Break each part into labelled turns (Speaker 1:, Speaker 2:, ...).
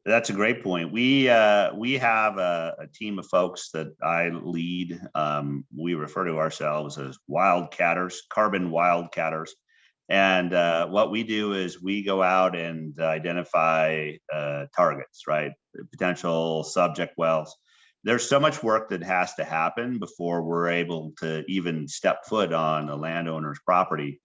Speaker 1: That's a great point. We have a team of folks that I lead. We refer to ourselves as wildcatters, carbon wildcatters. And what we do is we go out and identify targets, right? Potential subject wells. There's so much work that has to happen before we're able to even step foot on a landowner's property.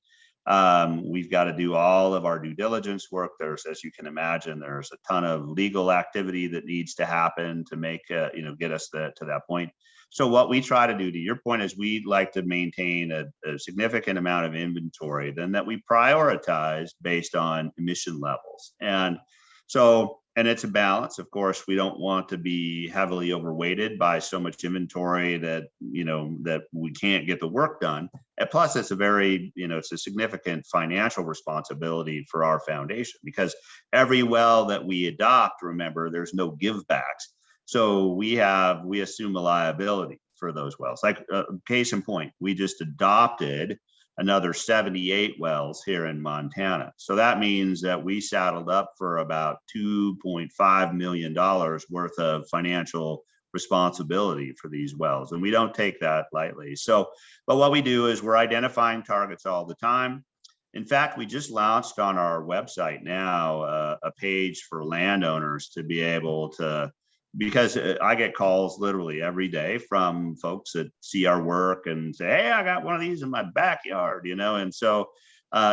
Speaker 1: We've got to do all of our due diligence work. There's, as you can imagine, there's a ton of legal activity that needs to happen to make, get us to that point. So what we try to do, to your point, is we like to maintain a significant amount of inventory, then that we prioritize based on emission levels. And so, and it's a balance. Of course, we don't want to be heavily overweighted by so much inventory that, that we can't get the work done. And plus, it's a very, it's a significant financial responsibility for our foundation, because every well that we adopt, remember, there's no give backs. So we assume a liability for those wells. Like case in point, we just adopted another 78 wells here in Montana. So that means that we saddled up for about $2.5 million worth of financial responsibility for these wells. And we don't take that lightly. So, but what we do is we're identifying targets all the time. In fact, we just launched on our website now a page for landowners to be able to, because I get calls literally every day from folks that see our work and say, hey, I got one of these in my backyard, and so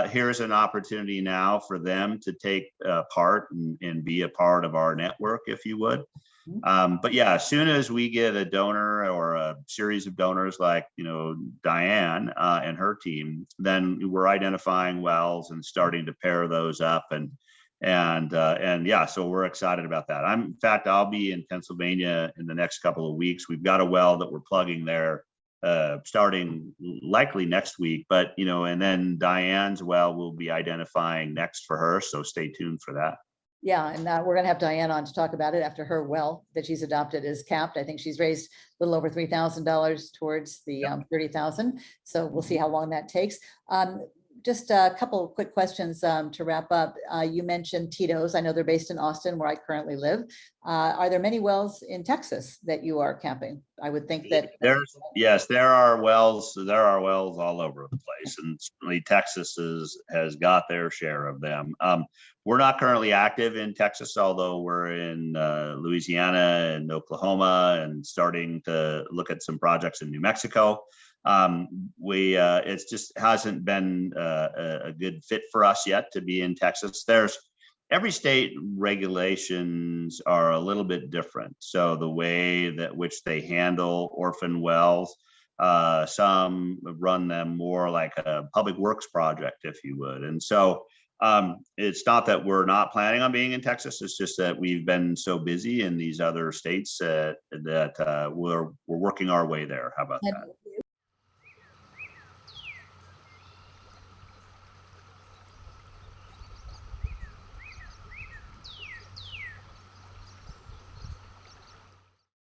Speaker 1: here's an opportunity now for them to take part and be a part of our network, if you would. But yeah, as soon as we get a donor or a series of donors like, Diane and her team, then we're identifying wells and starting to pair those up. And yeah, so we're excited about that. In fact, I'll be in Pennsylvania in the next couple of weeks. We've got a well that we're plugging there starting likely next week, but and then Diane's well we'll be identifying next for her. So stay tuned for that.
Speaker 2: Yeah, and we're going to have Diane on to talk about it after her well that she's adopted is capped. I think she's raised a little over $3,000 towards the 30,000. So we'll see how long that takes. Just a couple of quick questions to wrap up. You mentioned Tito's. I know they're based in Austin, where I currently live. Are there many wells in Texas that you are capping? I would think that
Speaker 1: yes, there are wells. There are wells all over the place, and certainly Texas has got their share of them. We're not currently active in Texas, although we're in Louisiana and Oklahoma, and starting to look at some projects in New Mexico. It just hasn't been a good fit for us yet to be in Texas. Every state regulations are a little bit different. So the way that which they handle orphan wells, some run them more like a public works project, if you would. And so it's not that we're not planning on being in Texas. It's just that we've been so busy in these other states that we're working our way there. How about that?